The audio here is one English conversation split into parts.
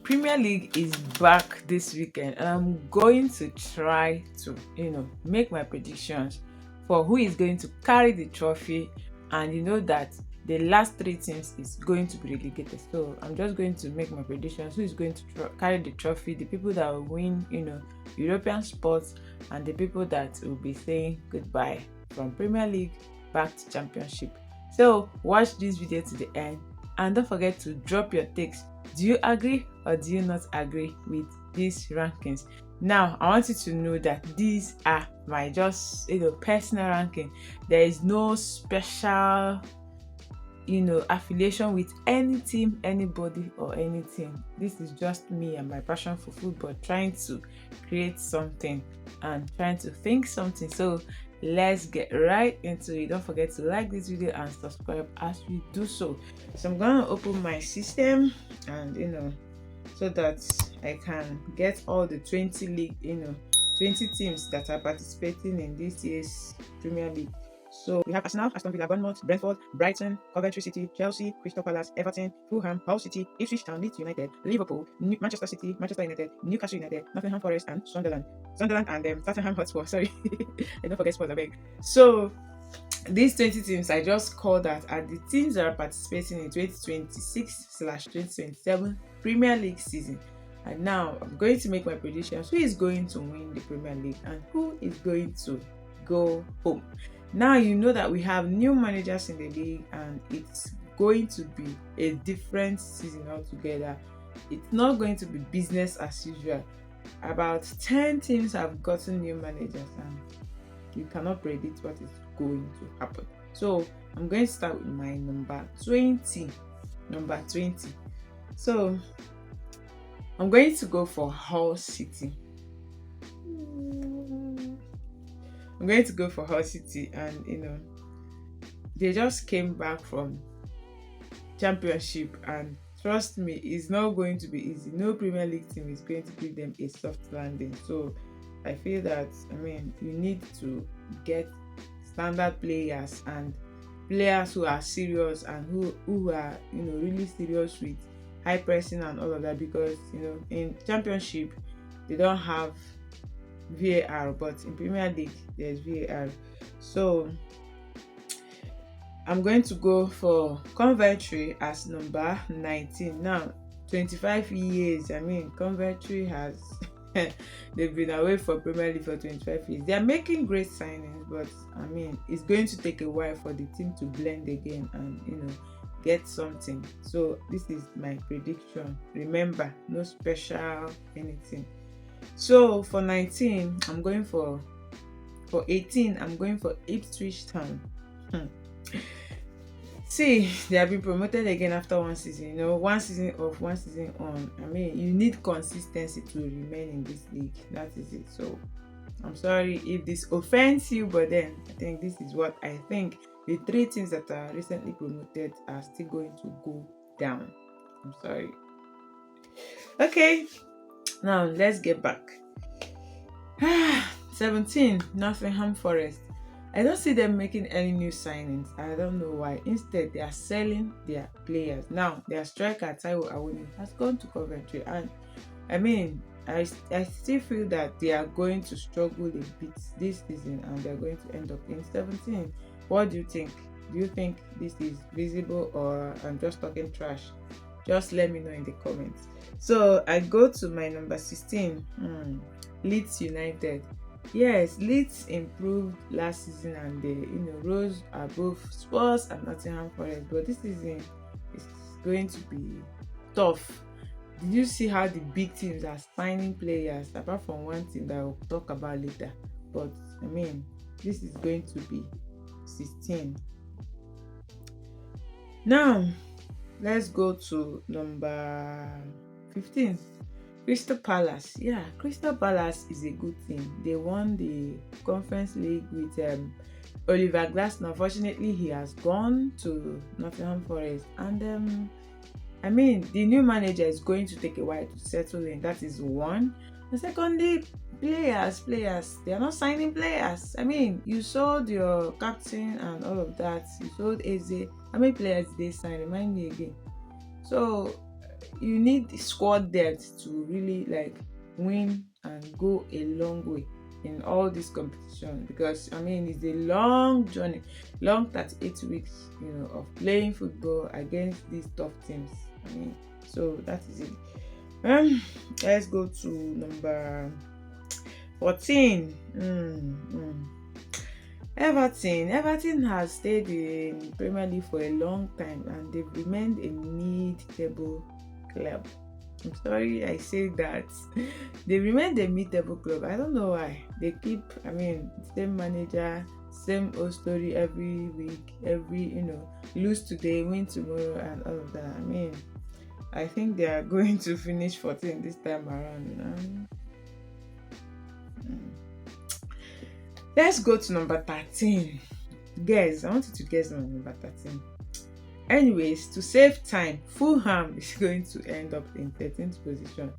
Premier League is back this weekend, and I'm going to try to, make my predictions for who is going to carry the trophy. And you know that the last three teams is going to be relegated. So I'm just going to make my predictions. Who is going to carry the trophy? The people that will win, European sports, and the people that will be saying goodbye from Premier League back to Championship. So watch this video to the end, and don't forget to drop your takes. Do you agree or do you not agree with these rankings? Now, I want you to know that these are my just personal ranking. There is no special affiliation with any team, anybody, or anything. This is just me and my passion for football, trying to create something and trying to think something. So let's get right into it. Don't forget to like this video and subscribe as we do so. So I'm gonna open my system, and so that I can get all the 20 league 20 teams that are participating in this year's Premier League. So we have Arsenal, Aston Villa, Bournemouth, Brentford, Brighton, Coventry City, Chelsea, Crystal Palace, Everton, Fulham, Hull City, Ipswich Town, Leeds United, Liverpool, Manchester City, Manchester United, Newcastle United, Nottingham Forest, and Sunderland and Tottenham Hotspur. Sorry, I don't forget Spurs, I beg. So these 20 teams I just called that are the teams that are participating in 2026/2027 Premier League season. And now I'm going to make my predictions. Who is going to win the Premier League and who is going to go home? Now you know that we have new managers in the league, and it's going to be a different season altogether. It's not going to be business as usual. About 10 teams have gotten new managers, and you cannot predict what is going to happen. So I'm going to start with my number 20. So I'm going to go for Hull City. And they just came back from Championship, and trust me, it's not going to be easy. No Premier League team is going to give them a soft landing. So I feel that you need to get standard players and players who are serious and who are really serious with high pressing and all of that, because in Championship they don't have VAR, but in Premier League there's VAR. So I'm going to go for Coventry as number 19. Now 25 years, Coventry has they've been away from Premier League for 25 years. They are making great signings, but it's going to take a while for the team to blend again and get something. So this is my prediction. Remember, no special anything. So for 19, I'm going for 18, I'm going for Ipswich Town. See, they have been promoted again after one season. One season off, one season on. You need consistency to remain in this league. That is it. So I'm sorry if this offends you, but then I think this is what I think. The three teams that are recently promoted are still going to go down. I'm sorry. Okay, now let's get back. 17, Nottingham Forest. I don't see them making any new signings. I don't know why. Instead, they are selling their players. Now, their striker, Taiwo Awoni, has gone to Coventry. And I still feel that they are going to struggle a bit this season, and they're going to end up in 17. What do you think? Do you think this is visible, or I'm just talking trash? Just let me know in the comments. So I go to my number 16, Leeds United. Yes, Leeds improved last season, and they rose above Spurs and Nottingham Forest. But this season is going to be tough. Did you see how the big teams are signing players, apart from one team that we'll talk about later? But this is going to be 16. Now let's go to number 15, Crystal Palace. Yeah, Crystal Palace is a good team. They won the Conference League with Oliver Glasner. Unfortunately, he has gone to Nottingham Forest, and the new manager is going to take a while to settle in. That is one. And secondly, players, they are not signing players. You sold your captain and all of that. You sold Eze. How many players did they sign? Remind me again. So you need squad depth to really like win and go a long way in all this competition, because I mean it's a long journey, long 38 weeks, of playing football against these tough teams. I mean, so that is it. um let's go to number 14. Everton has stayed in Premier League for a long time and they've remained a mid-table club. I'm sorry I say that. They remained a mid-table club. I don't know why. They keep, same manager, same old story every week, lose today, win tomorrow, and all of that. I think they are going to finish 14 this time around. Let's go to number 13. Guys, I want you to guess on number 13. Anyways, to save time, Fulham is going to end up in 13th position.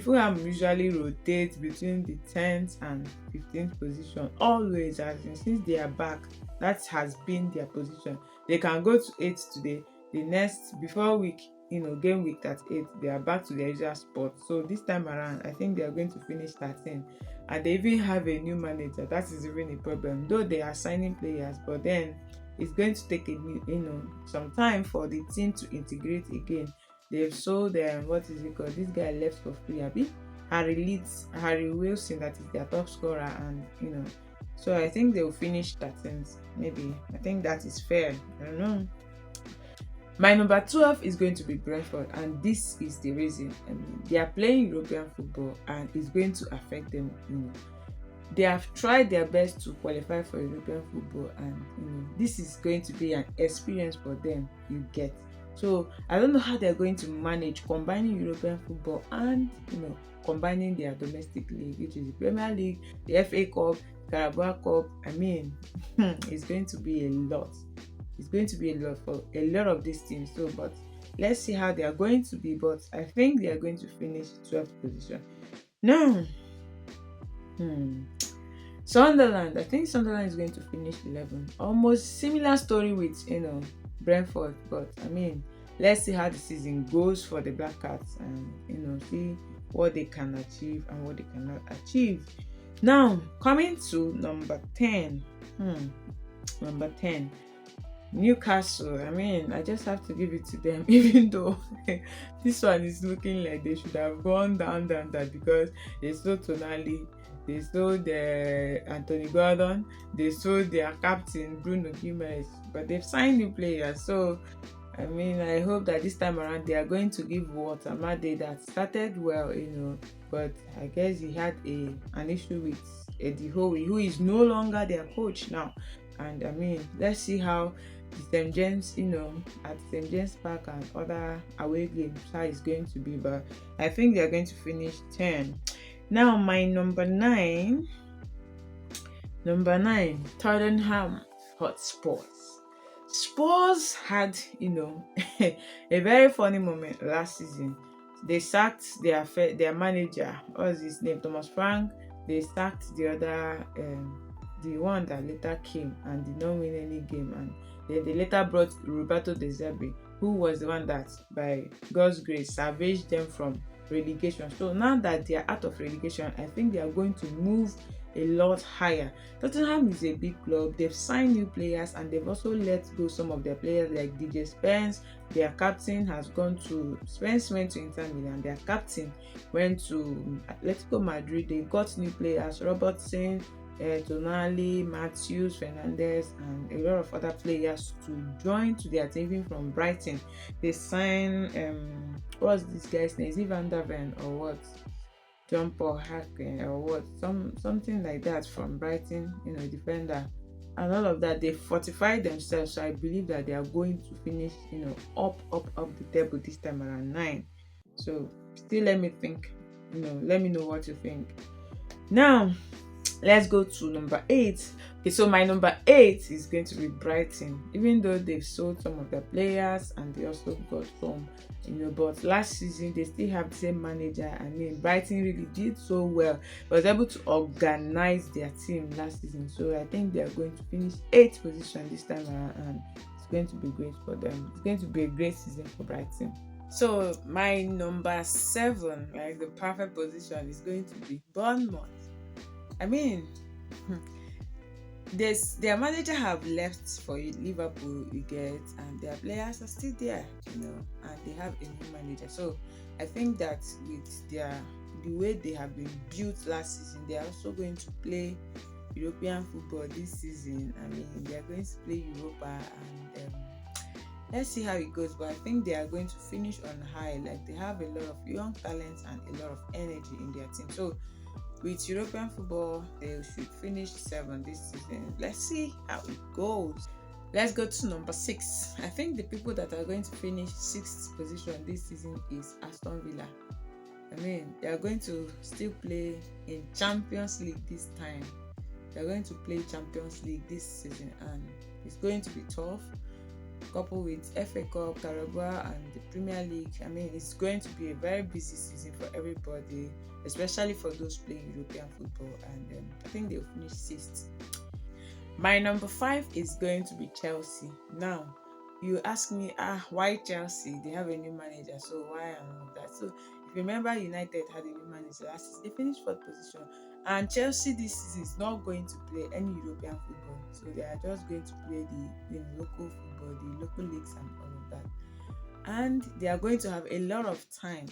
Fulham usually rotates between the 10th and 15th position. Always, since they are back, that has been their position. They can go to 8th today. The next, before week, game week 38, they are back to their usual spot. So this time around, I think they are going to finish 13. And they even have a new manager. That is even a problem. Though they are signing players, but then it's going to take some time for the team to integrate again. They've sold what is it called? This guy left for free, Harry Wilson, that is their top scorer, and so I think they'll finish 13th. Maybe. I think that is fair. I don't know. My number 12 is going to be Brentford, and this is the reason. They are playing European football and it's going to affect them. They have tried their best to qualify for European football, and this is going to be an experience for them. You get. So I don't know how they're going to manage combining European football and combining their domestic league, which is the Premier League, the FA Cup, Carabao Cup. It's going to be a lot. It's going to be a lot for a lot of these teams. So, but let's see how they are going to be. But I think they are going to finish 12th position. Now, Sunderland. I think Sunderland is going to finish 11th. Almost similar story with Brentford. But let's see how the season goes for the Black Cats, and see what they can achieve and what they cannot achieve. Now, coming to number 10. Number 10. Newcastle. I just have to give it to them, even though this one is looking like they should have gone down, because they sold Tonali, they sold Anthony Gordon, they sold their captain Bruno Guimaraes, but they've signed new players. So I hope that this time around they are going to give what Amade that started well, but I guess he had an issue with Eddie Howe, who is no longer their coach now. And let's see how the St. James, at St. James Park and other away games, how it's going to be. But I think they're going to finish 10. Now, my number 9, Tottenham Hotspurs. Spurs had, a very funny moment last season. They sacked their manager. What was his name? Thomas Frank. They sacked the other, the one that later came and did not win any game, and then they later brought Roberto De Zerbi, who was the one that, by God's grace, salvaged them from relegation. So now that they are out of relegation, I think they are going to move a lot higher. Tottenham is a big club. They've signed new players and they've also let go some of their players like DJ Spence. Their captain has gone to Spence went to Inter Milan. Their captain went to Atletico Madrid. They got new players, Robertson, Tonali, Matthews, Fernandez, and a lot of other players to join to their team. Even from Brighton, they signed what's this guy's name? Is it Van der Ven or what? John Paul Hacken or what? Something like that from Brighton, defender, and all of that. They fortified themselves, so I believe that they are going to finish, up the table this time around 9. So still, let me think. Let me know what you think. Now, let's go to number 8. Okay, so my number 8 is going to be Brighton. Even though they've sold some of their players and they also got some, but last season they still have the same manager. Brighton really did so well. Was able to organize their team last season. So I think they are going to finish 8th position this time around, and it's going to be great for them. It's going to be a great season for Brighton. So my number 7, like the perfect position, is going to be Bournemouth. I mean, their manager have left for Liverpool, you get, and their players are still there, and they have a new manager. So I think that with the way they have been built last season, they are also going to play European football this season. I mean, they are going to play Europa, and let's see how it goes. But I think they are going to finish on high. Like, they have a lot of young talents and a lot of energy in their team. So with European football, they should finish 7 this season. Let's see how it goes. Let's go to number 6. I think the people that are going to finish 6th position this season is Aston Villa. I mean, they are going to still play in Champions League this time. They're going to play Champions League this season, and it's going to be tough. Coupled with FA Cup, Carabao, and the Premier League, I mean, it's going to be a very busy season for everybody, especially for those playing European football. And I think they'll finish 6th. My number 5 is going to be Chelsea. Now, you ask me, why Chelsea? They have a new manager, so why and all of that. So if you remember, United had a new manager last season. They finished 4th position. And Chelsea this season is not going to play any European football. So they are just going to play the local football, the local leagues and all of that. And they are going to have a lot of time.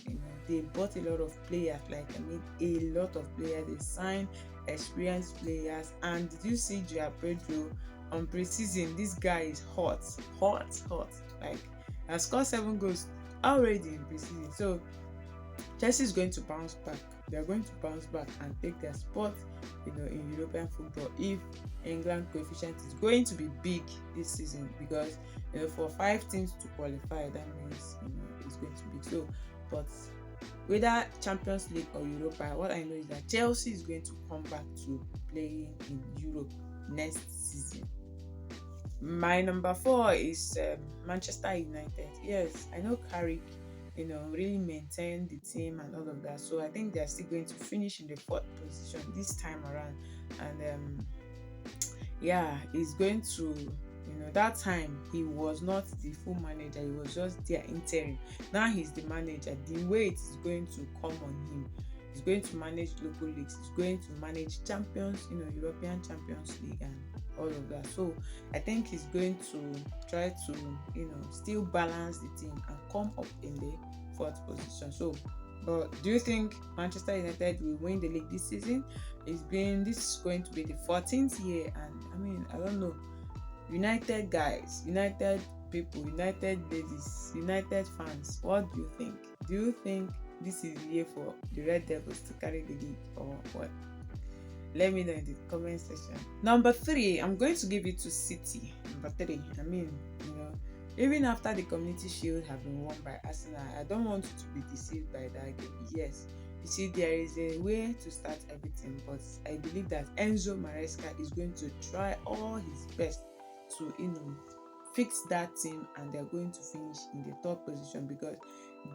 They bought a lot of players, a lot of players. They signed experienced players. And did you see Joao Pedro on pre-season? This guy is hot. Like, he has scored 7 goals already in pre-season. So Chelsea is going to bounce back. They are going to bounce back and take their spot, in European football if England coefficient is going to be big this season, because for 5 teams to qualify, that means it's going to be big. So, but whether Champions League or Europa, what I know is that Chelsea is going to come back to playing in Europe next season. My number 4 is Manchester United. Yes, I know Carrick really maintain the team and all of that. So I think they're still going to finish in the 4th position this time around. And he's going to, that time he was not the full manager, he was just their interim. Now he's the manager. The weight is going to come on him. He's going to manage local leagues, he's going to manage champions, European Champions League and all of that. So I think he's going to try to still balance the team and come up in the 4th position. So, but do you think Manchester United will win the league this season? This is going to be the 14th year, and I mean, I don't know. United guys, United people, United ladies, United fans, what do you think? Do you think this is the year for the Red Devils to carry the league, or what? Let me know in the comment section. Number 3, I'm going to give it to City. Number 3, I mean, even after the Community Shield have been won by Arsenal, I don't want you to be deceived by that game. Yes, you see, there is a way to start everything, but I believe that Enzo Maresca is going to try all his best to, fix that team, and they're going to finish in the 3rd position, because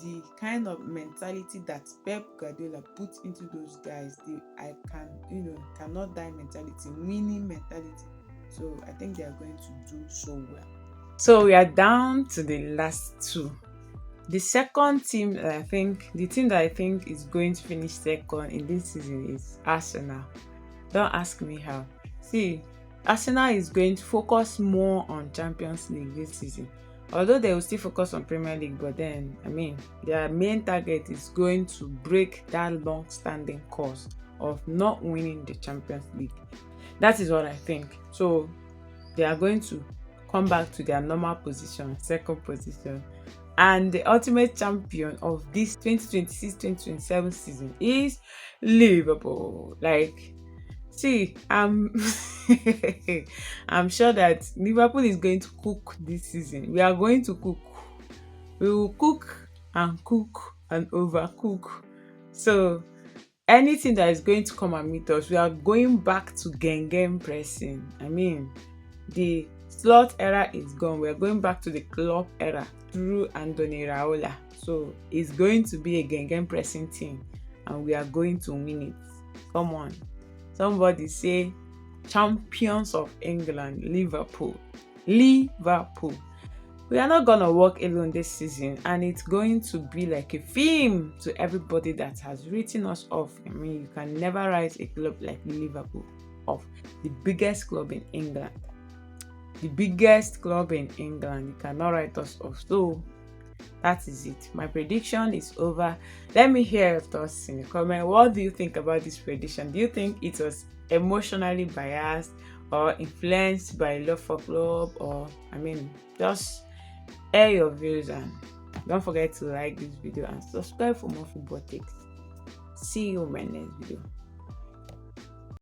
the kind of mentality that Pep Guardiola put into those guys, cannot die mentality, winning mentality. So I think they are going to do so well. So we are down to the last 2. The second team that I think is going to finish 2nd in this season is Arsenal. Don't ask me how. See, Arsenal is going to focus more on Champions League this season. Although they will still focus on Premier League, but then, their main target is going to break that long-standing course of not winning the Champions League. That is what I think. So they are going to come back to their normal position, 2nd position. And the ultimate champion of this 2026-2027 season is Liverpool. See, I'm sure that Liverpool is going to cook this season. We are going to cook. We will cook and overcook. So anything that is going to come and meet us, we are going back to game pressing. I mean, the slot era is gone. We are going back to the club era through Andoni Raiola. So it's going to be a game pressing team, and we are going to win it. Come on. Somebody say champions of England, Liverpool. We are not gonna walk alone this season, and it's going to be like a theme to everybody that has written us off. I mean, you can never write a club like Liverpool off, the biggest club in England. The biggest club in England. You cannot write us off. So that is it. My prediction is over. Let me hear your thoughts in the comment. What do you think about this prediction? Do you think it was emotionally biased or influenced by love for club? Or I mean, just air your views, and don't forget to like this video and subscribe for more football takes. See you in my next video.